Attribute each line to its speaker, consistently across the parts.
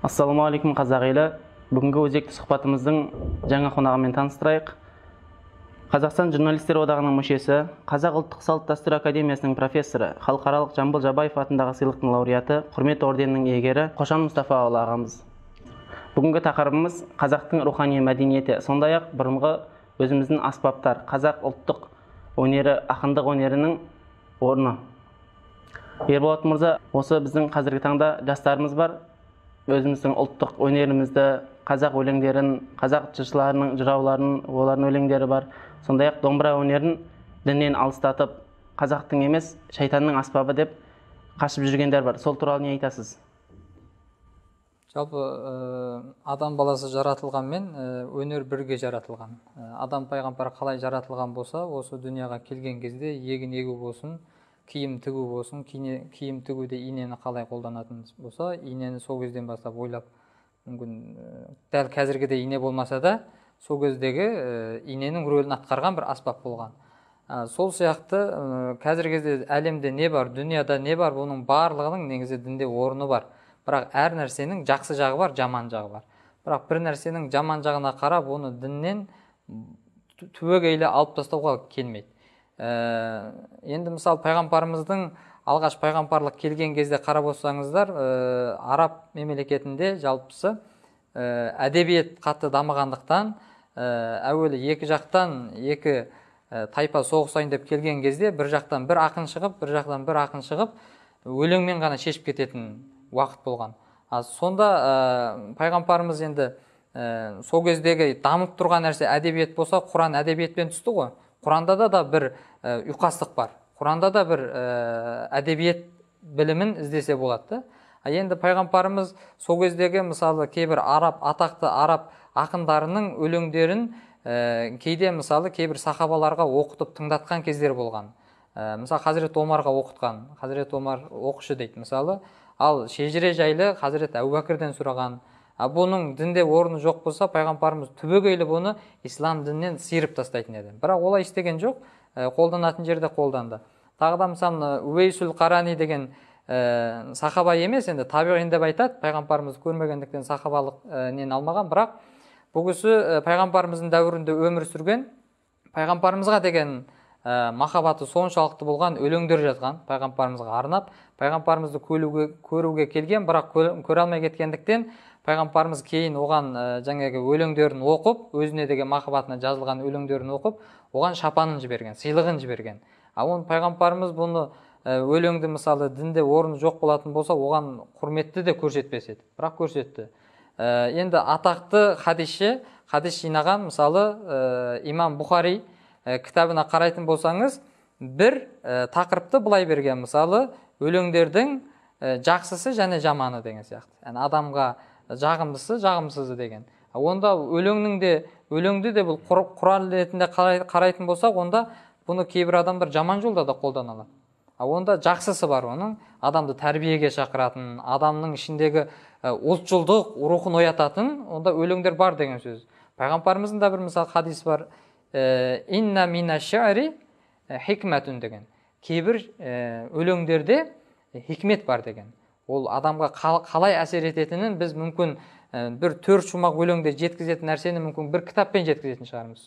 Speaker 1: Ассалаумағалейкум қазақ елі. Бүгінгі өзекті сұхбатымыздың жаңа қонағымен таныстырайық. Қазақстан журналистер одағының мүшесі, Қазақ ұлттық салт-дәстүр академиясының профессоры, халықаралық Жамбыл Жабаев атындағы сыйлықтың лауреаты, құрмет орденінің иегері Қошан Мұстафаұлы ағамыз. Бүгінгі тақырыбымыз қазақтың рухани мәдениеті, сондай-ақ бұрынғы өзіміздің аспаптар, қазақ ұлттық өнері, ақындық өнерінің орны. Ерболат мырза, осы біздің қазіргі таңда жастарымыз бар. Өзіміздің ұлттық өнерімізді, қазақ өлеңдерін, қазақ жыршыларының жырауларының, олардың өлеңдері бар. Сондай-ақ домбыра өнерін діннен алыстатып, қазақтың емес, шайтанның аспабы деп қашып жүргендер бар. Сол туралы не айтасыз?
Speaker 2: Жалпы адам баласы жаратылғанмен өнер бірге жаратылған. Адам пайғамбар қалай жаратылған болса, осы дүнияға келген кезде егін егу болсын, киім тігу болсын, киім тігуде инені қалай қолданатын болса, инені сол кезден бастап ойлап, мүмкін дәл қазіргідей ине болмаса да, сол кездегі иненің рөлін атқарған бір аспап болған. Сол сияқты қазіргі кезде әлемде не бар, дүнияда не бар, бұның барлығының негізі дінде орны бар. Бірақ әр нәрсенің жақсы жағы бар, жаман жағы бар. Бірақ бір нәрсенің жаман жағына қарап, оны діннен түбегейлі алып тастауға келмейді. Енді мысалы пайғамбарымыздың алғаш пайғамбарлық келген кезде қарап отырсаңыздар, араб мемлекетінде жалпысы әдебиет қатты дамығандықтан, әуелі екі жақтан екі тайпа соғысайын деп келген кезде бір жақтан бір ақын шығып, бір жақтан бір ақын шығып, өлеңмен ғана шешіп кететін уақыт болған. Сонда пайғамбарымыз енді сол кездегі дамып тұрған нәрсе әдебиет болса, Құран әдебиетпен түсті ғой. Құранда да бір ұйқастық бар. Құранда да бір әдебиет білімін іздесе болады. Енді пайғамбарымыз сол кездегі мысалы кейбір атақты араб ақындарының өлеңдерін кейде мысалы кейбір сахабаларға оқытып тыңдатқан кездер болған. Мысалы Хазірет Омарға оқытқан, Хазірет Омар оқышы дейді мысалы. Ал шежіре жайлы Хазірет Әбубәкірден сұраған. Бұның дінде орны жоқ болса, пайғамбарымыз түбегейлі бұны ислам дінінен сиырып тастайтын еді. Бірақ олай істеген жоқ, қолданатын жерде қолданды. Тағы да мысалы Уейсул Қарани деген сахаба емес, енді табиғин деп айтады, пайғамбарымыз көрмегендіктен сахабалық нен алмаған, бірақ бұл кісі пайғамбарымыздың дәуірінде өмір сүрген, пайғамбарымызға деген махаббаты соншалықты болған өлеңдер жазған, пайғамбарымызға арнап, пайғамбарымызды көруге келген, бірақ көре алмай кеткендіктен пайғамбарымыз кейін оған жаңағы өлеңдерін оқып, өзіне деген махаббатына жазылған өлеңдерін оқып, оған шапанын жіберген, сыйлығын жіберген. Оны пайғамбарымыз бұны өлеңді мысалы дінде орны жоқ болатын болса, оған құрметті де көрсетпес еді, бірақ көрсетті. Енді атақты хадис жинаған мысалы имам Бұхари кітабына қарайтын болсаңыз, бір тақырыпты былай берген, мысалы өлеңдердің жақсысы және жаманы деген сияқты. Адамға жағымдысы, жағымсызы деген. Онда өлеңді де бұл құрал ретінде қарайтын болсақ, онда бұны кейбір адамдар жаман жолда да қолдана алады. Онда жақсысы бар оның, адамды тәрбиеге шақыратын, адамның ішіндегі ұлтшылдық рухын оятатын, онда өлеңдер бар деген сөз. Пайғамбарымыздың да бір мысалы хадис бар, инна мина шари хикмәтун деген. Кейбір өлеңдерде хикмет бар деген. Ол адамға қалай әсер ететінін біз мүмкін бір 4 шумақ өлеңде жеткізетін нәрсені мүмкін бір кітаппен жеткізетін шығармыз,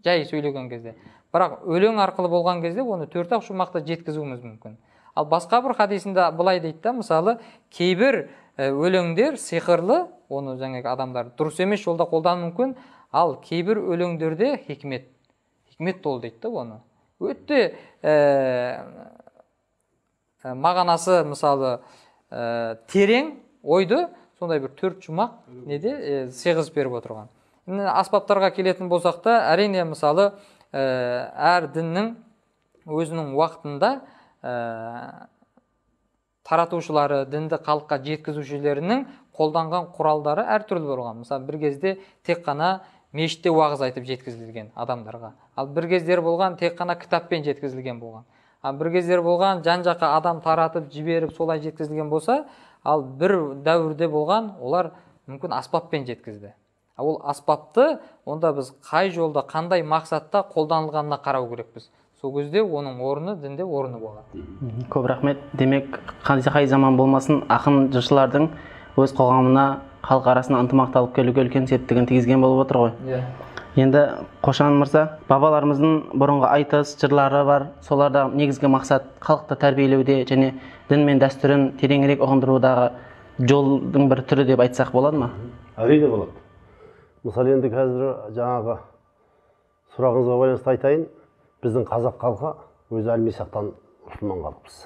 Speaker 2: жай сөйлеген кезде. Бірақ өлең арқылы болған кезде оны 4-ақ шумақта жеткізуіміз мүмкін. Ал басқа бір хадисінде былай дейді да, мысалы кейбір өлеңдер сиқырлы, оны жаңағы адамдар дұрыс емес жолда қолдану мүмкін, ал кейбір өлеңдерде хикмет толы дейді да оны. Өтте мағанасы мысалы терең ойды сондай бір 4 жұмақ сыйғызып беріп отырған. Аспаптарға келетін болсақ та, әрине мысалы әр діннің өзінің уақытында таратушылары, дінді халыққа жеткізушілерінің қолданған құралдары әртүрлі болған. Мысалы бір кезде тек қана мешітте уағыз айтып жеткізілген адамдарға. Ал бір кездер болған тек қана кітаппен жеткізілген болған. Бір кездер болған жан-жаққа адам таратып жіберіп солай жеткізілген болса, ал бір дәуірде болған олар мүмкін аспаппен жеткізді. Ол аспапты онда біз қай жолда, қандай мақсатта қолданылғанына қарау керекпіз. Сол кезде оның орны дінде орны болады.
Speaker 1: Көп рахмет. Демек, қай заман болмасын, ақын жыршылардың өз қоғамына халық арасына ынтымақты алып келуге үлкен септігін тигізген болып отыр ғой.
Speaker 2: Иә.
Speaker 1: Енді Қошан мырза, бабаларымыздың бұрынғы айтыс жырлары бар. Соларда негізгі мақсат халықты тәрбиелеуде және дін мен дәстүрін тереңірек ұғындырудағы жолдың бір түрі деп айтсақ болады ма?
Speaker 3: Әрине болады. Мысалы енді қазір жаңағы сұрағыңызға байланысты айтайын, біздің қазақ халқы өзі әлмисақтан мұсылман халықпыз.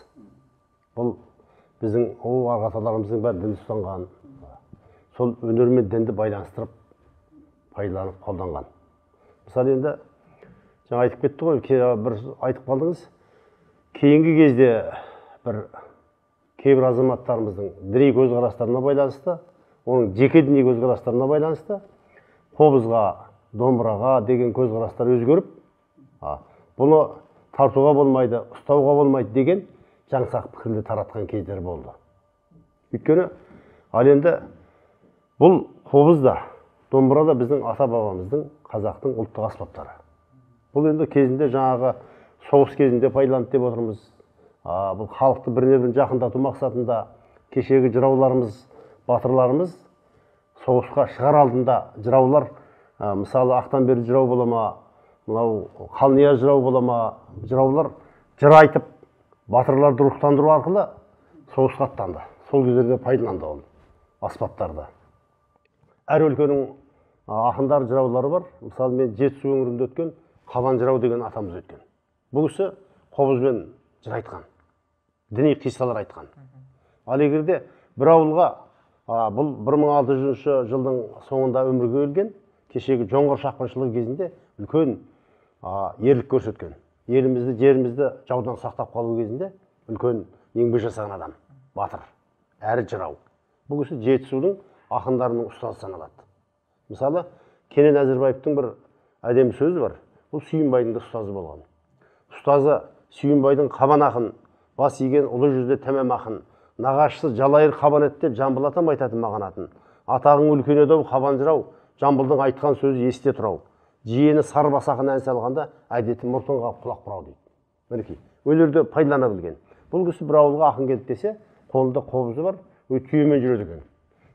Speaker 3: Бұл біздің ата аталарымыздың бәрі дін ұстанған, сол өнер мен дінді байланыстырып пайдаланып қолданған. Мысалы енді жаңа айтып кетті ғой, бір айтып қалдыңыз, кейінгі кезде бір кейбір азаматтарымыздың діни көзқарастарына байланысты, оның жеке діни көзқарастарына байланысты қобызға, домбыраға деген көзқарастар өзгеріп, бұны тартуға болмайды, ұстауға болмайды деген жаңсақ пікірді таратқан кездер болды. Өйткені ал енді бұл қобыз да, домбыра да біздің ата бабамыздың, қазақтың ұлттық аспаптары. Бұл енді кезінде жаңағы соғыс кезінде пайдаланды деп отырмыз. Бұл халықты біріне бірін жақындату мақсатында кешегі жырауларымыз, батырларымыз соғысқа шығар алдында жыраулар, мысалы Ақтанбері жырау бола ма, мынау Қалния жырау бола ма, жыраулар жыр айтып, батырларды рухтандыру арқылы соғысқа аттанды. Сол кездерде пайдаланды ол аспаптарды. Әр өлкенің ақындар жыраулары бар. Мысалы мен Жетісу өңірінде өткен Қабан жырау деген атамыз өткен. Бұл кісі қобызбен жыр айтқан, діни қиссалар айтқан. Ал егерде бір ауылға, бұл 1600 жылдың соңында өмірге келген, кешегі жоңғар шапқыншылығы кезінде үлкен ерлік көрсеткен. Елімізді, жерімізді жаудан сақтап қалу кезінде үлкен еңбек жасаған адам, батыр, әрі жырау. Бұл кісі Жетісудың ақындарының ұстазы саналады. Мысалы, Кенен Әзірбаевтың бір әдемі сөзі бар. Бұл Сүйінбайдың да ұстазы болған. Ұстазы Сүйінбайдың Қабан ақын, бас иген ұлы жүзде тәмам ақын, нағашысы Жалайыр Қабан ет деп Жамбыл атам айтатын маған атын. Атағың үлкен еді Қабан жырау, Жамбылдың айтқан сөзі есте тұрау. Жиені Сарбас ақын ән салғанда әдеті мұртыңға құлақ бұрау дейді. Мінекей, өнерді пайдалана білген. Бұл кісі бір ауылға ақын келді десе, қолында қобызы бар, түйемен жүреді екен.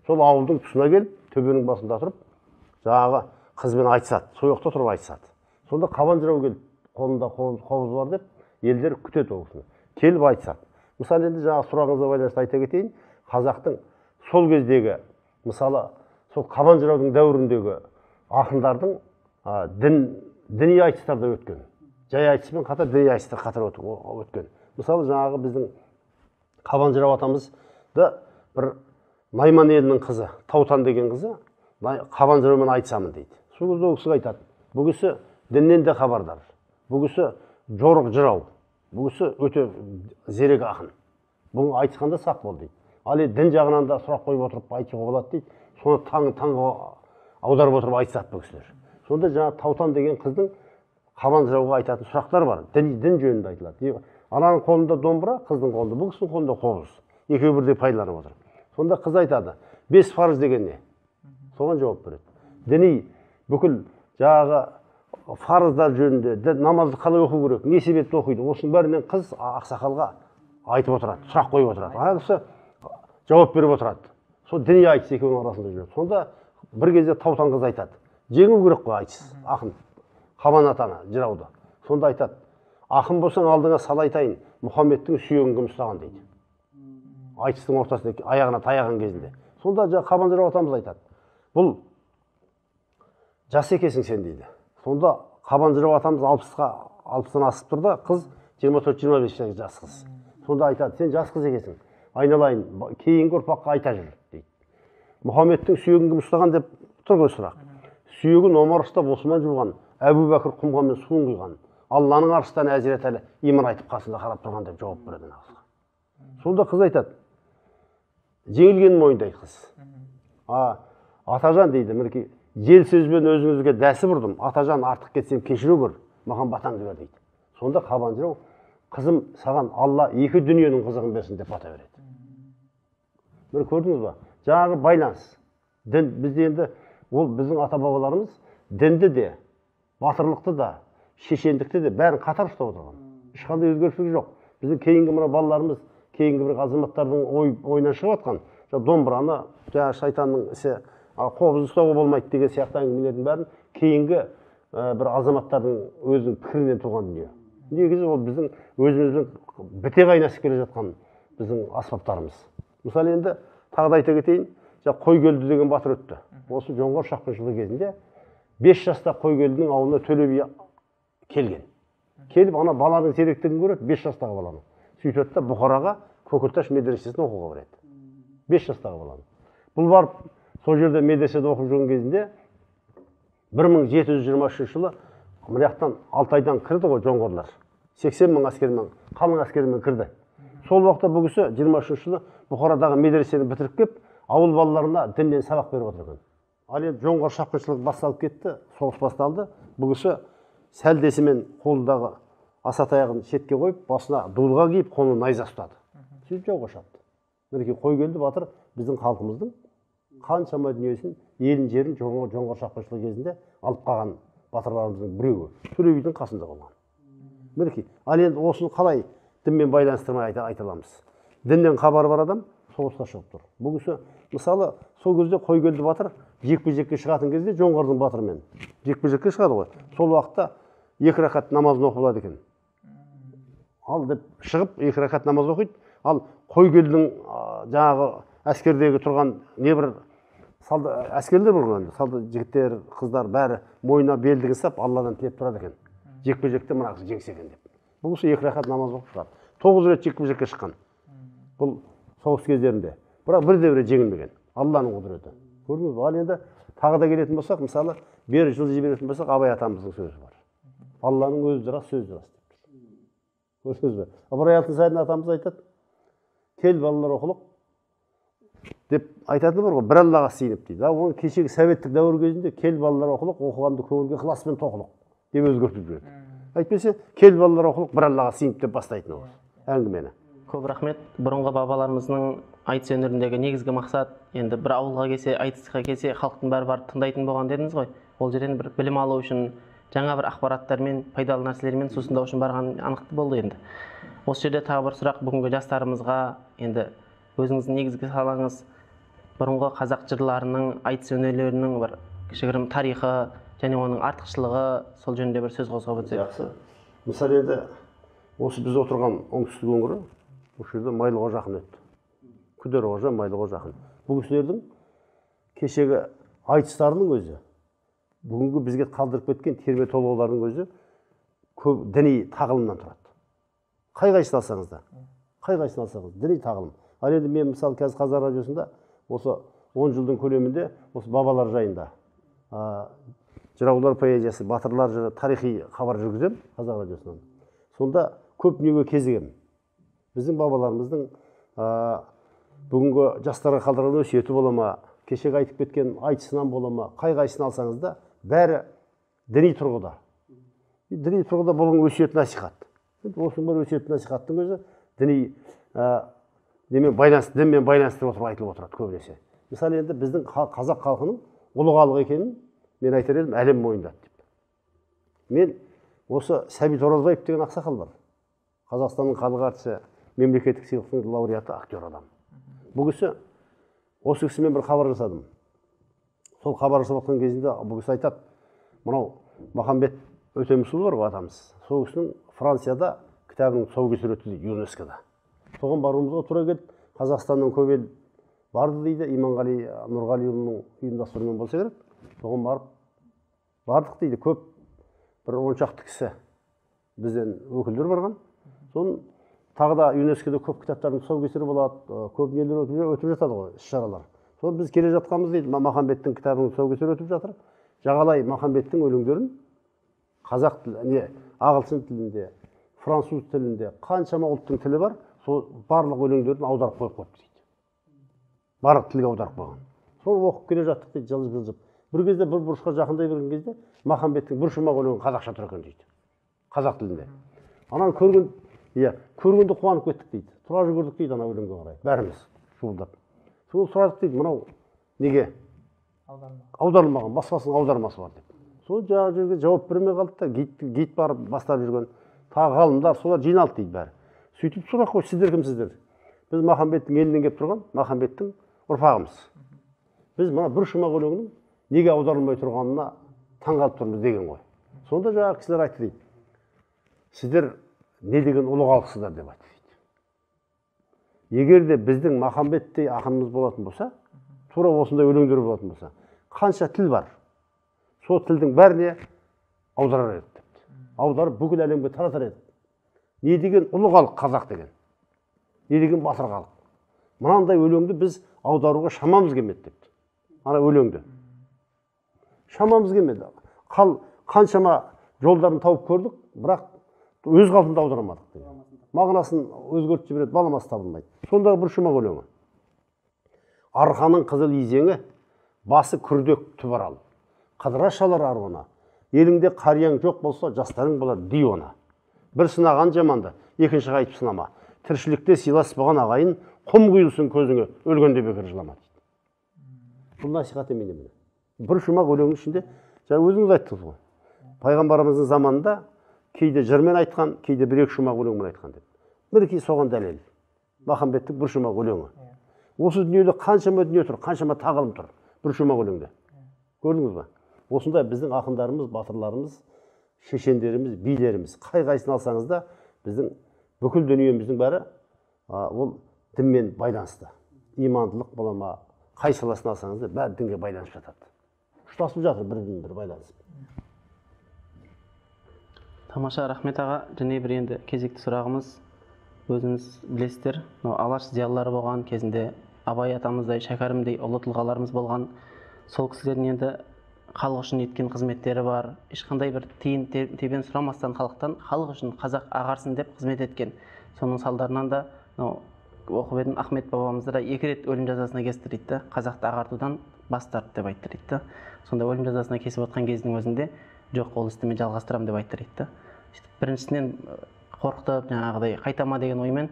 Speaker 3: Сол ауылдың тұсына келіп, төбенің басында тұрып, жаңағы қызбен айтысады, сояқта тұрып айтысады. Сонда Қабан жырау келіп, қолында қобыз бар деп, елдер күтеді ол кісіні. Келіп айтысады. Мысалы енді жаңағы сұрағыңызға байланысты айта кетейін, қазақтың сол кездегі, мысалы сол Қабан жыраудың дәуіріндегі ақындардың діни айтыстар да өткен. Жай айтыспен қатар діни айтыстар қатар өткен. Мысалы жаңағы біздің Қабан жырау атамызды бір Найман елінің қызы, Таутан деген қызы, Қабан жыраумен айтысамын дейді. Сол кезде ол кісіге айтады. Бұл кісі діннен де хабардар. Бұл кісі жорық жырау. Бұл кісі өте зерек ақын. Бұл айтысқанда сақ бол дейді. Ал дін жағынан да сұрақ қойып отырып айтуға болады дейді. Соны таңға аударып отырып айтысады бұл кісілер. Сонда жаңа Таутан деген қыздың Қабан жырауға айтатын сұрақтар бар. Дін жөнінде айтылады. Ананың қолында домбыра, қыздың қолында, бұл кісінің қолында қобыз. Екеуі бірдей пайдаланып отыр. Сонда қыз айтады, 5 парыз деген не? Соған жауап береді. Діни бүкіл жаңағы фарыздар жөнінде, намазды қалай оқу керек, не себепті оқиды, осының бәрінен қыз ақсақалға айтып отырады, сұрақ қойып отырады. Ағасы жауап беріп отырады. Сол діни айтыс екеуінің арасында жүреді. Сонда бір кезде Таутан қыз айтады, жеңу керек қой айтыс, ақын, Қабан атаны, жырауды. Сонда айтады, ақын болсаң алдыңа сал айтайын, Мұхаммедтің сүйегін кім ұстаған дейді. Айтыстың ортасында аяғына таяған кезінде. Сонда Қабан жырау атамыз айтады, бұл жас екесің сен дейді. Сонда Қабан жырау атамыз 60-тан асып тұр да, қыз 24-25 жас қыз. Сонда айтады, сен жас қыз екесің, айналайын, кейінгі ұрпаққа айта жүр дейді. Мұхаммедтің сүйегін кім ұстаған деп тұр ғой сұрақ. Сүйегін Омар ұстап Осман жуған, Әбу Бәкір құмға мен суын құйған, Алланың арыстан Әзірет әлі иман айтып қасында қарап тұрған деп жауап береді нағызға. Сонда қыз айтады, жеңілгенін мойындайды қыз. Атажан дейді, мінекей, жел сөзбен өзіңізге дәсі бұрдым, Атажан артық кетсем кешіру көр, маған батаңды бер дейді. Сонда Қабан жырау, қызым саған Алла екі дүниенің қызығын берсін деп бата береді. Бір көрдіңіз ба? Жаңағы байланыс. Дін бізде енді, ол біздің ата бабаларымыз дінді де, батырлықты да, шешендікті де бәрін қатар ұстап отырған. Ешқандай өзгерістік жоқ. Біздің кейінгі мына балаларымыз, кейінгі бір азаматтардың ойынан шығып жатқан, домбыраны жаңағы шайтанның ісі қобыз ұстауға болмайды деген сияқты әңгімелердің бәрін кейінгі бір азаматтардың өзінің пікірінен туған дүние. Негізі ол біздің өзіміздің біте қайнасып келе жатқан біздің аспаптарымыз. Мысалы енді тағы да айта кетейін, Қойгелді деген батыр өтті. Осы жоңғар шапқыншылығы кезінде 5 жаста Қойгелдінің ауылына Төле би келген. Келіп ана баланың зеректігін көреді, 5 жастағы баланы. Сөйтеді де Бұхараға Көкірташ медресесіне оқуға барады. 5 жастағы баланы. Бұл барып сол жерде медреседе оқып жүрген кезінде 1723 жылы мына жақтан Алтайдан кірді ғой жоңғарлар. 80 мың әскермен, қалың әскермен кірді. Сол уақытта бұл кісі 23 жылы Бұхарадағы медресені бітіріп кеп, ауыл балаларына діннен сабақ беріп отыр екен. Ал енді жоңғар шапқыншылығы басталып кетті, соғыс басталды. Бұл кісі сәлдесімен қолындағы асатаяғын шетке қойып, басына дулыға киіп, қолына найза ұстады. Сөйтіп жауға шапты. Мінекей Қойгелді батыр біздің халқымыздың қаншама дүниесін, елін жерін жоңғар шапқыншылығы кезінде алып қалған батырларымыздың біреуі. Төле бидің қасында болған. Мінекей, ал енді осыны қалай дінмен байланыстырмай айта аламыз? Діннен хабары бар адам соғысқа шығып тұр. Бұл кісі мысалы сол кезде Қойгелді батыр жекпе-жекке шығатын кезде жоңғардың батырымен жекпе-жекке шығады ғой. Сол уақытта 2 рақат намазын оқылады екен. Ал деп шығып 2 рақат намаз оқиды. Ал Қойгелдің жаңағы әскердегі тұрған небір әскерлер болған, салды жігіттер, қыздар бәрі мойнына белдігін сап, Алладан тілеп тұрады екен. Жекпе-жекте мына кісі жеңсе екен деп. Бұл кісі 2 рақат намаз оқып шығады. 9 рет жекпе-жекке шыққан. Бұл соғыс кездерінде. Бірақ бірде-бір жеңілмеген. Алланың құдіреті. Көрдіңіз бе? Ал енді тағы да келетін болсақ, мысалы, бері жылжи беретін болсақ, Абай атамыздың сөзі бар. Алланың өзі рас, сөзі рас деп. Көрдіңіз бе? Ыбырай Алтынсарин атамыз айтады, кел балалар оқылық деп айтады бар ғой, бір Аллаға сыйынып дейді. Оны кешегі советтік дәуір кезінде кел балалар оқылық, оқығанды көңілге ықыласпен тоқылық деп өзгертіп жүреді. Әйтпесе, кел балалар оқылық, бір Аллаға сыйынып деп бастайтын ол әңгімені.
Speaker 1: Көп рахмет. Бұрынғы бабаларымыздың айтыс өнеріндегі негізгі мақсат енді бір ауылға келсе, айтысқа келсе, халықтың бәрі барып тыңдайтын болған дедіңіз ғой. Ол жерден бір білім алу үшін, жаңа бір ақпараттармен, пайдалы нәрселермен сусындау үшін барған анық болды енді. Осы жерде тағы бір сұрақ бүгінгі жастарымызға, енді өзіңіздің негізгі салаңыз бұрынғы қазақ жырларының, айтыс өнерлерінің бір кішігірім тарихы және оның артықшылығы, сол жөнінде бір сөз қозғап өтсек.
Speaker 3: Жақсы. Мысалы енді осы біз отырған оңтүстік өңірі осы жерде Майлыға жақын өтті. Күдерқожа, Майлыға жақын. Бұл кісілердің кешегі айтыстарының өзі, бүгінгі бізге қалдырып кеткен терме толғаулардың өзі көп діни тағылымнан тұрады. Қай-қайсысын алсаңыз, діни тағылым. Ал енді мен мысалы қазір Қазақ радиосында осы 10 жылдың көлемінде осы бабалар жайында жыраулар поэзиясы, батырлар жыры, тарихи хабар жүргіземін Қазақ радиосынан. Сонда көп дүниеге кезігемін. Біздің бабаларымыздың бүгінгі жастарға қалдырған өсиеті бола ма, кешегі айтып кеткен айтысынан бола ма, қай-қайсысын алсаңыз да, бәрі діни тұрғыда. Діни тұрғыда болған өсиет насихат. Осының бір өсиет насихаттың өзі дінмен байланыстырып отырып айтылып отырады көбінесе. Мысалы енді біздің қазақ халқының ұлы халық екенін мен айтар едім, әлем мойындады деп. Мен осы Сәбит Оразбаев деген ақсақал бар. Қазақстанның халық артисі, мемлекеттік сыйлықтың лауреаты, актер адам. Бұл кісі, осы кісімен бір хабар жасадым. Сол хабар жасап отқан кезінде бұл кісі айтады, мынау Махамбет Өтемісұлы бар ғой атамыз. Сол кісінің Францияда кітабының тұсаукесері өтті дейді, ЮНЕСКО-да. Соған баруымызға тура келді. Қазақстаннан көп ел барды дейді, Иманғали Нұрғалиұлының ұйымдастыруымен болса керек. Соған бардық дейді, көп бір 10 шақты кісі бізден өкілдер барған. Соның тағы да ЮНЕСКО-да көп кітаптардың тұсаукесері болады, көп нелер өтіп жатады ғой, іс-шаралар. Соны біз келе жатқанбыз дейді, Махамбеттің кітабының тұсаукесері өтіп жатыр. Жағалай Махамбеттің өлеңдерін қазақ тілінде, ағылшын тілінде, француз тілінде, қаншама ұлттың тілі бар, сол барлық өлеңдерін аударып қойып қойыпты дейді. Барлық тілге аударып қойған. Соны оқып келе жаттық дейді, жылжып. Бір кезде бір бұрышқа жақындай берген кезде Махамбеттің бір шумақ өлеңі қазақша тұр екен дейді. Қазақ тілінде. Ананы көргенде қуанып кеттік дейді. Тұра жүгірдік дейді ана өлеңге қарай. Бәріміз шуылдап. Соны сұрадық дейді, мынау неге аударылмаған, басқасының аудармасы бар деп. Сол жаңағы жерге жауап бермей қалды да, гид барып бастап жүрген тағы ғалымдар, солар жиналды дейді бәрі. Сөйтіп сұрақ қой, сіздер кімсіздер? Біз Махамбеттің елінен келіп тұрған, Махамбеттің ұрпағымыз. Біз мына бір шумақ өлеңнің неге аударылмай тұрғанына таңғалып тұрмыз деген ғой. Сонда жаңағы кісілер айтты дейді. Сіздер не деген ұлы халықсыздар деп айтты дейді. Егер де біздің Махамбеттей ақынымыз болатын болса, тура осындай өлеңдер болатын болса, қанша тіл бар, сол тілдің бәріне аударар еді депті. Аударып бүкіл әлемге таратар еді. Не деген ұлы халық қазақ деген. Не деген батыр халық. Мынандай өлеңді біз аударуға шамамыз келмеді депті. Ана өлеңді. Шамамыз келмеді. Қаншама жолдарын тауып көрдік, бірақ өз қалпында аударамадық деген. Мағынасын өзгертіп жібереді, баламасы табылмайды. Сондағы бір шумақ өлеңі. Арқаның қызыл изеңі, басы күрдек түбарал. Қыдыра шалар аруына. Еліңде қарияң жоқ болса, жастарың болар дей ona. Бір сынаған жаманды, екінші қайтып сынама. Тіршілікте сыйлас болған ағайын, құм құйылсын көзіңе, өлгенде бекер жылама дейді. Бұл насихат емес міне. Бір шумақ өлеңнің ішінде, жаңа өзіңіз айттыңыз ғой. Пайғамбарымыздың заманында кейде жырмен айтқан, кейде бір-екі шумақ өлеңмен айтқан деп. Мінекей соған дәлел. Махамбеттің бір шумақ өлеңі. Осы дүниеде қаншама дүние тұр, қаншама тағылым тұр бір шумақ өлеңде. Көрдіңіз ба? Осында біздің ақындарымыз, батырларымыз, шешендеріміз, билеріміз, қай-қайсысын алсаңыз да, біздің бүкіл дүниеміздің бәрі ол дінмен байланысты. Имандылық бола ма, қай саласын алсаңыз да, бәрі дінге байланысып жатады. Ұштасып жатыр бірін бірі байланысып.
Speaker 1: Тамаша, рахмет аға. Және бір енді кезекті сұрағымыз, өзіңіз білесіздер, алаш зиялылары болған кезінде Абай атамыздай, Шәкәрімдей ұлы тұлғаларымыз болған. Сол кісілердің енді халық үшін еткен қызметтері бар. Ешқандай бір тиын тебен сұрамастан халықтан халық үшін қазақ ағарсын деп қызмет еткен. Соның салдарынан да оқып едім, Ахмет бабамызды да 2 рет өлім жазасына кестірді. Қазақты ағартудан бас тартты деп айтты. Сонда өлім жазасына кесіп отқан кездің өзінде жоқ, ол істі мен жалғастырамын деп айтты. Біріншісінен қорқытып, жаңағыдай қайтама деген оймен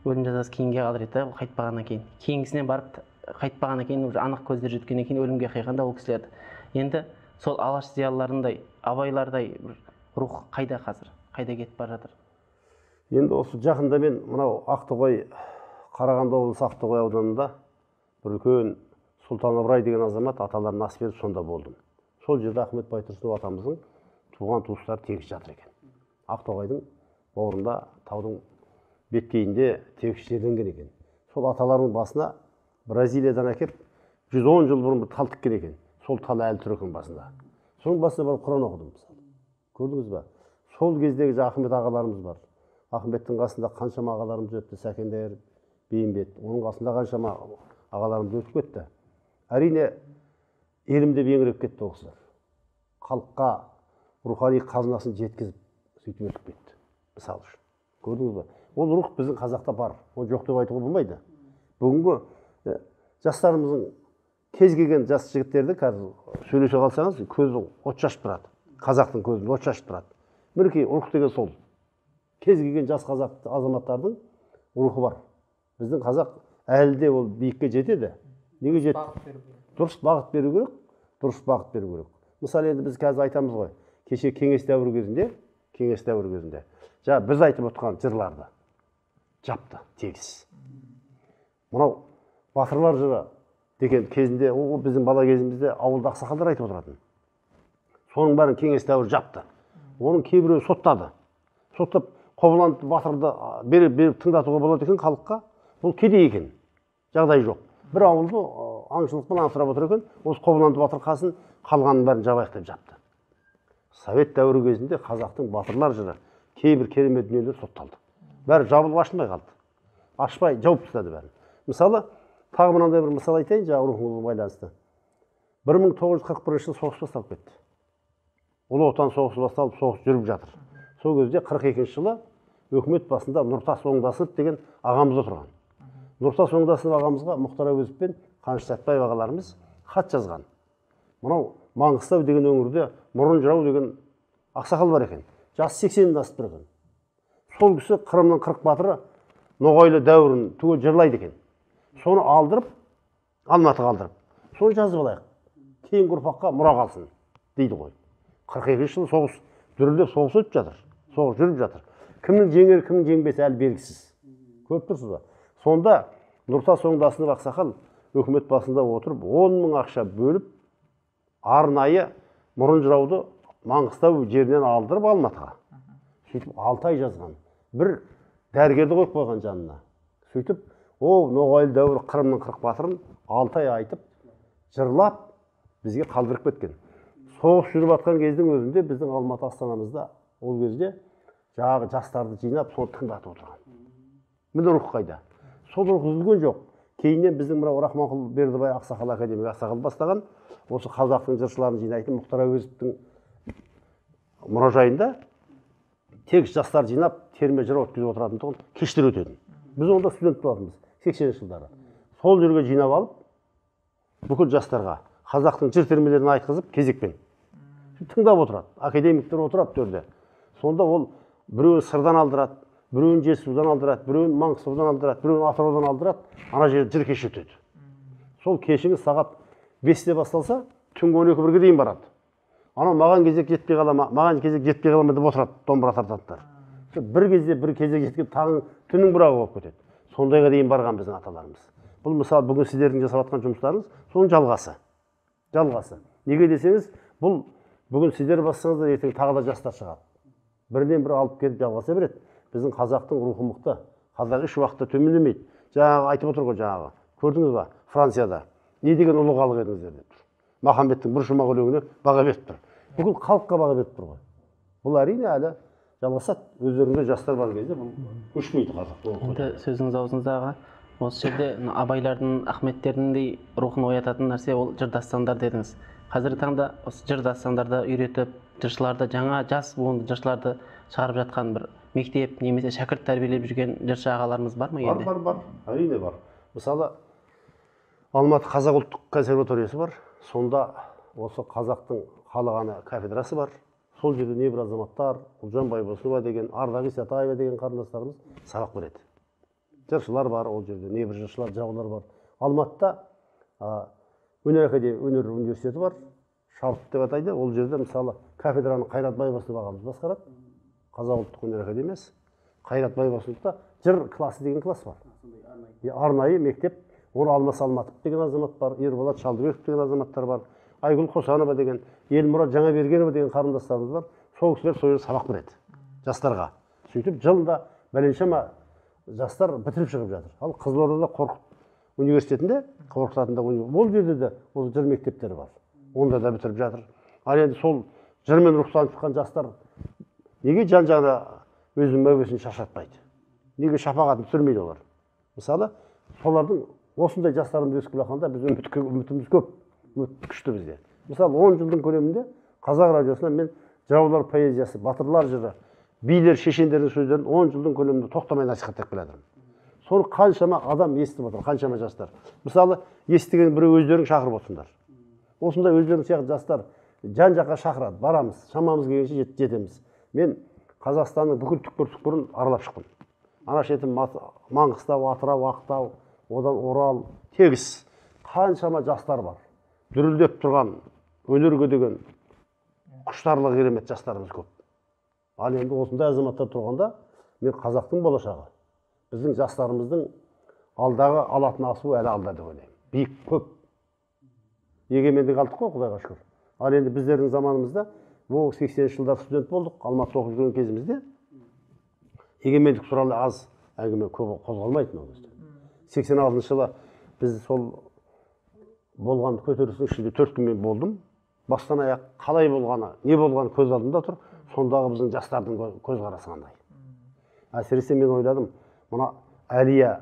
Speaker 1: өлім жазасы кейінге қалдырды да, қайтпағаннан кейін. Кейінгісінен барып қайтпағаннан кейін, анық көздер жеткеннен кейін өлімге қиғанда ол кісілерді. Енді сол алаш зиялыларындай, абайлардай рух қайда қазір? Қайда кетіп бара жатыр?
Speaker 3: Енді осы жақында мен мынау Ақтоғай, Қарағанды облысы Ақтоғай ауданында бір үлкен Сұлтан Ыбырай деген азамат аталарын ас беріп сонда болдым. Сол жерде Ахмет Байтұрсынов атамыздың туған туыстары тегіс жатыр екен. Ақтоғайдың бауырында, таудың беткейінде тегіс жерленген екен. Сол аталарының басына Бразилиядан әкеп 110 жыл бұрын бір тал тіккен екен. Сол тал әлі тұр екен басында. Соның басына барып Құран оқыдым мысалы. Көрдіңіз ба? Сол кездегі Ахмет ағаларымыз бар. Ахметтің қасында қаншама ағаларымыз өтті, Сәкендер, Бейімбет. Оның қасында қаншама ағаларымыз өтіп кетті. Әрине, елімде еңіреп кетті ол кісілер. Халыққа рухани қазынасын жеткізіп, сөйтіп өтіп кетті. Мысалы үшін. Көрдіңіз ба? Ол рух біздің қазақта бар. Оны жоқ деп айтуға болмайды. Бүгінгі жастарымыздың кез келген жас жігіттерді қазір сөйлесе қалсаңыз, көзі от шашып тұрады. Қазақтың көзінде от шашып тұрады. Мінекей рух деген сол. Кез келген жас қазақ азаматтардың рухы бар. Біздің қазақ әлі де ол биікке жетеді. Неге жетті? Дұрыс бағыт беру керек, дұрыс бағыт беру керек. Мысалы енді біз қазір айтамыз ғой, кеше кеңес дәуірі кезінде, жаңа біз айтып отқан жырларды жапты тегіс. Мынау батырлар жыры деген кезінде, ол біздің бала кезімізде ауылда ақсақалдар айтып отыратын. Соның бәрін кеңес дәуірі жапты. Оның кейбіреуі соттады. Соттап, Қобыланды батырды беріп тыңдатуға болады екен халыққа. Бұл кедей екен. Жағдай жоқ. Бір ауылды аңшылықпен аңсырап отыр екен, осы Қобыланды батыр қасын қалғанын бәрін жабайық деп жапты. Совет дәуірі кезінде қазақтың батырлар жыры кейбір керемет дүниелер сотталды. Бәрі жабылып ашылмай қалды. Ашпай жауып тастады бәрін. Мысалы, тағы мынандай бір мысал айтайын, жаңа рухыңызға байланысты. 1941 жылы соғыс басталып кетті. Ұлы Отан соғысы басталып, соғыс жүріп жатыр. Сол кезде 42 жылы өкімет басында Нұртас Оңдасынов деген ағамыз отырған. Нұртас Оңдасынов ағамызға Мұхтар Әуезов пен Қаныш Сәтбаев ағаларымыз хат жазған. Мынау Маңғыстау деген өңірде Мұрын жырау деген ақсақал бар екен. Жасы 80-ден асып тұр екен. Сол кісі Қырымның 40 батыры Ноғайлы дәуірін түгел жырлайды екен. Соны алдырып, Алматыға алдырып, соны жазып алайық. Кейінгі ұрпаққа мұра қалсын дейді ғой. 42 жыл соғыс дүрілдеп соғыс өтіп жатыр. Соғыс жүріп жатыр. Кімнің жеңері, кімнің жеңбесі әлі белгісіз. Көріп тұрсыз ба? Сонда Нұртас Оңдасынов ақсақал өкімет басында отырып 10 мың ақша бөліп арнайы мұрын жырауды Маңғыстау жерінен алдырып Алматыға. Сөйтіп 6 ай жазған. Бір дәрігерді қойып қойған жанына. Сөйтіп Ноғайлы дәуір Қырымның 40 батырын 6 ай айтып, жырлап бізге қалдырып кеткен. Соғыс жүріп жатқан кездің өзінде біздің Алматы астанамызда ол кезде жаңағы жастарды жинап, соны тыңдатып отырған. Міне рух қайда? Сол рух үзілген жоқ. Кейіннен біздің мынау Рахманқұл Бердібай Ақсақал академик Ақсақал бастаған осы қазақтың жыршыларын жинайтын Мұхтар Әуезовтің мұражайында тек жастар жинап терме жыр өткізіп отыратын тұғын кештер өтеді. Біз онда студент болатынбыз 80 жылдары. Сол жерге жинап алып, бүкіл жастарға қазақтың жыр термелерін айтқызып кезекпен тыңдап отырады. Академиктер отырады төрде. Сонда ол біреуін сырдан алдырады, біреуін Жетісудан алдырады, біреуін Маңғыстаудан алдырады, біреуін Атыраудан алдырады. Ана жерде жыр кеші өтеді. Сол кешіңіз сағат 5-те басталса, түнгі 12-1-ге дейін барады. Ана маған кезек жетпей қала ма, маған кезек жетпей қала ма деп отырады домбыра тартатындар. Бір кезде бір кезек жеткен таңың түннің бірағы болып кетеді. Сондайға дейін барған біздің аталарымыз. Бұл мысалы бүгін сіздердің жасап жатқан жұмыстарыңыз соның жалғасы. Жалғасы. Неге десеңіз, бұл бүгін сіздер бассаңыздар, ертең тағы да жастар шығады. Бірінен бір алып келіп жалғаса береді. Біздің қазақтың рухы мықты. Қазақ еш уақытта төмендемейді. Жаңағы айтып отыр ғой жаңағы. Көрдіңіз ба? Францияда не деген ұлы халық едіңіздер деп тұр. Махамбеттің бір шумақ өлеңіне баға беріп тұр. Бүкіл халыққа баға беріп тұр ғой. Бұл әрине әлі жалғасады. Өздерінде жастар бар кезде бұл өшпейді қазақ.
Speaker 1: Енді сөзіңіз аузыңыздағы осы жерде абайлардың, ахметтердің рухын оятатын нәрсе ол жыр дастандар дедіңіз. Қазіргі таңда осы жыр дастандарды үйретіп, жыршыларды, жаңа жас буынды жыршыларды шығарып жатқан бір мектеп немесе шәкірт тәрбиелеп жүрген жыршы ағаларымыз бар ма енді?
Speaker 3: Бар. Әрине бар. Мысалы, Алматы Қазақ ұлттық консерваториясы бар. Сонда осы қазақтың халық әні кафедрасы бар. Сол жерде небір азаматтар, Ұлжан Байбосынова деген, Ардақ Исатаева деген қарындастарымыз сабақ береді. Жыршылар бар ол жерде, небір жыршылар, жыраулар бар. Алматыда өнер университеті бар. Шартов деп атайды. Ол жерде мысалы кафедраны Қайрат Байбосынов ағамыз басқарады. Қазақ ұлттық өнер академиясы. Қайрат Байбосыновта жыр классы деген класс бар. Арнайы мектеп. Оны Алмас Алматов деген азамат бар, Ерболат Шалдыбеков деген азаматтар бар, Айгүл Қосанова деген, Елмұрат Жаңабергенова деген қарындастарымыз бар. Сол кісілер сол жерде сабақ береді жастарға. Сөйтіп жылда бәленшама жастар бітіріп шығып жатыр. Ал Қызылордада Қорқыт университетінде, Қорқыт атындағы ол жерде де ол жыр мектептері бар. Онда да бітіріп жатыр. Ал енді сол жырмен рухтанып шыққан жастар неге жан-жағына өзінің мәуесін шашатпайды? Неге шапағатын түсірмейді олар? Мысалы, солардың осындай жастарымыз өсіп келе жатқанда біз үмітіміз көп, үміт күшті бізде. Мысалы 10 жылдың көлемінде қазақ радиосына мен жыраулар поэзиясы, батырлар жыры, билер, шешендердің сөздерін 10 жылдың көлемінде тоқтамай насихаттап келе жатырмын. Соны қаншама адам естіп отыр, қаншама жастар. Мысалы, естіген біреу өздерің шақырып отырсыңдар. Осындай өздерің сияқты жастар жан-жаққа шақырады, барамыз, шамамыз келгенше жетеміз. Мен Қазақстанның бүкіл түкпір-түкпірін аралап шықтым. Ана шетім Маңғыстау, Атырау, Ақтау, одан Орал, тегіс қаншама жастар бар. Дүрілдеп тұрған, өнерге деген құштарлығы керемет жастарымыз көп. Ал енді осындай азаматтар тұрғанда, мен қазақтың болашағы, біздің жастарымыздың алдағы алатын асуы әлі алда деп ойлаймын. Биік көп. Егемендік алдық қой, Құдайға шүкір. Ал енді біздердің заманымызда, бұл 80 жылдар студент болдық, Алматыда оқып жүрген кезімізде, егемендік туралы аз әңгіме көп қозғалмайтын ол кезде. 86 жылы біз сол болған көтерілістің ішінде 4 күн мен болдым. Бастан аяқ қалай болғаны, не болғаны көз алдымда тұр. Сондағы біздің жастардың көзқарасы қандай. Әсіресе мен ойладым, мына Әлия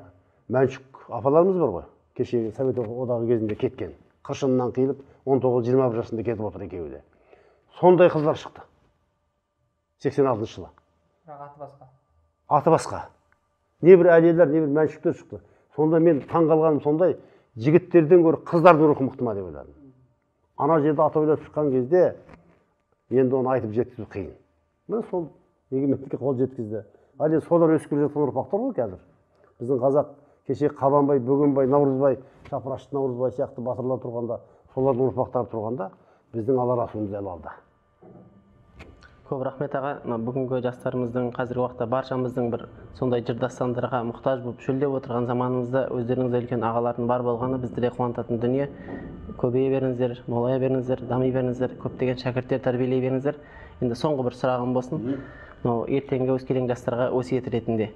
Speaker 3: Мәншүк апаларымыз бар ғой, кешегі Совет одағы кезінде кеткен. Қыршынынан қиылып 19-20 жасында кетіп отыр екеуі де. Сондай қыздар шықты. 86 жылы.
Speaker 2: Аты басқа.
Speaker 3: Аты басқа. Не бір Әлиялар, не бір Мәншүктер шықты. Сонда мен таң қалғаным сондай, жігіттерден гөрі қыздардың рухы мықты ма деп ойладым. Ана жерде аты ойлап шыққан кезде енді оны айтып жеткізу қиын. Міне сол егемендікке қол жеткізді. Ал енді солар өсіп келе жатқан ұрпақтар ғой қазір. Біздің қазақ кеше Қабанбай, Бөгенбай, Наурызбай, Шапырашты Наурызбай сияқты батырлар тұрғанда, солардың ұрпақтары тұрғанда, біздің алар асуымыз әлі алда.
Speaker 1: Көп рахмет аға. Бүгінгі жастарымыздың қазіргі уақытта баршамыздың бір сондай жыр дастандарға мұқтаж болып шөлдеп отырған заманымызда өздеріңізде үлкен ағалардың бар болғаны бізді де қуантатын дүние. Көбейе беріңіздер, молая беріңіздер, дами беріңіздер, көптеген шәкірттер тәрбиелей беріңіздер. Енді соңғы бір сұрағым болсын. Ертеңгі өскелең жастарға өсиет ретінде.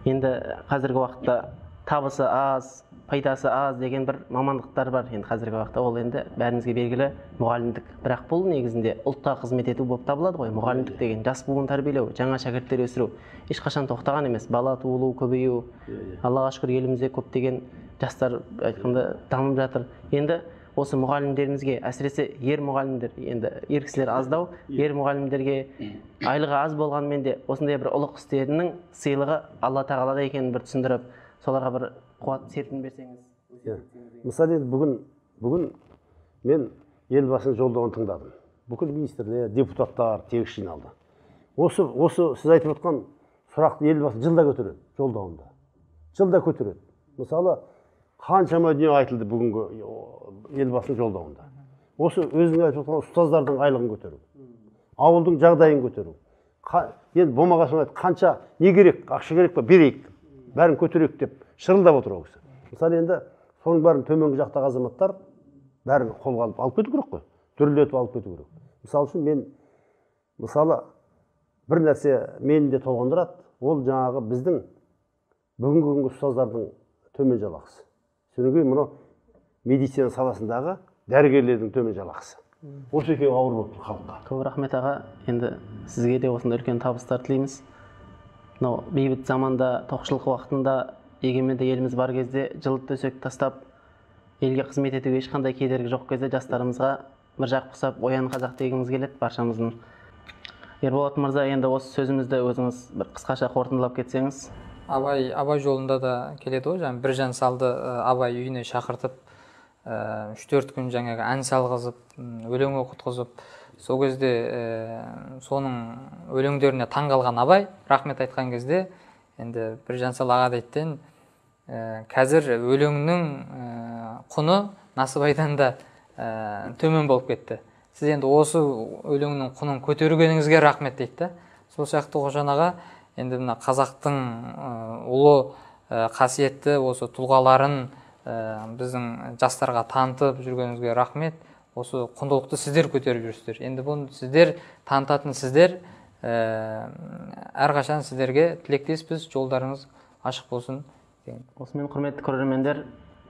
Speaker 1: Енді қазіргі уақытта табысы аз, пайдасы аз деген бір мамандықтар бар. Енді қазіргі уақытта ол енді бәрімізге белгілі мұғалімдік. Бірақ бұл негізінде ұлтқа қызмет ету болып табылады ғой. Мұғалімдік деген жас буын тәрбиелеу, жаңа шәкірттер өсіру ешқашан тоқтаған емес. Бала туылу, көбею. Аллаға шүкір елімізде көптеген жастар айтқанда дамып жатыр. Енді осы мұғалімдерімізге, әсіресе ер мұғалімдер, енді ер кісілер аздау, ер мұғалімдерге айлығы аз болғанмен де осындай бір ұлық істерінің сыйлығы Алла тағалада екенін бір түсіндіріп, соларға бір қуат серпін берсеңіз.
Speaker 3: Мысалы енді бүгін мен елбасының жолдауын тыңдадым. Бүкіл министрлер, депутаттар тегіс жиналды. Осы сіз айтып отқан сұрақты елбасы жылда көтереді жолдауында. Жылда көтереді. Мысалы қаншама дүние айтылды бүгінгі елбасының жолдауында. Осы өзің айтып отқан ұстаздардың айлығын көтеру, ауылдың жағдайын көтеру. Енді болмаған соң қанша не керек, ақша керек па, берейік, бәрін көтерейік деп шырылдап отыр ол кісі. Мысалы енді соның бәрін төменгі жақтағы азаматтар бәрін қолға алып кету керек қой, дүрлетіп алып кету керек. Мысалы үшін мен бір нәрсе мені де толғандырады, ол жаңағы біздің бүгінгі күнгі ұстаздардың төмен жалақысы. Содан кейін мынау медицина саласындағы дәрігерлердің төмен жалақысы. Осы екеуі ауыр болып тұр халыққа.
Speaker 1: Көп рахмет аға. Енді сізге де осындай үлкен табыстар тілейміз. Мынау бейбіт заманда, тоқшылық уақытында, егеменді еліміз бар кезде жылы төсек тастап, елге қызмет етуге ешқандай кедергі жоқ кезде жастарымызға бір жақ құсап, оян қазақ дегіміз келеді баршамыздың. Ерболат мырза, енді осы сөзімізді өзіңіз бір қысқаша қорытындылап кетсеңіз.
Speaker 2: Абай жолында да келеді ғой, жаңағы Біржан Салды Абай үйіне шақыртып, 3-4 күн жаңағы ән салғызып, өлең оқытқызып, сол кезде соның өлеңдеріне таң қалған Абай рахмет айтқан кезде, енді Біржан Сал аға дейтін, қазір өлеңнің құны Насыбайдан да төмен болып кетті. Сіз енді осы өлеңнің құнын көтергеніңізге рахмет дейді. Сол сияқты Қожан аға, енді мына қазақтың ұлы қасиетті осы тұлғаларын біздің жастарға танытып жүргеніңізге рахмет. Осы құндылықты сіздер көтеріп жүрсіздер. Енді бұны сіздер танытатын, сіздер әрқашан сіздерге тілектеспіз, жолдарыңыз ашық болсын.
Speaker 1: Осымен құрметті көрермендер,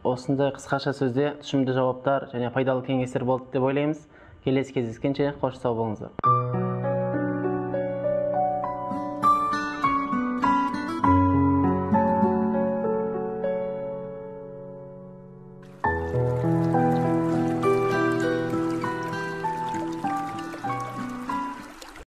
Speaker 1: осындай қысқаша сөзде тұшымды жауаптар және пайдалы кеңестер болды деп ойлаймыз. Келесі кездескенше қош сау болыңыздар.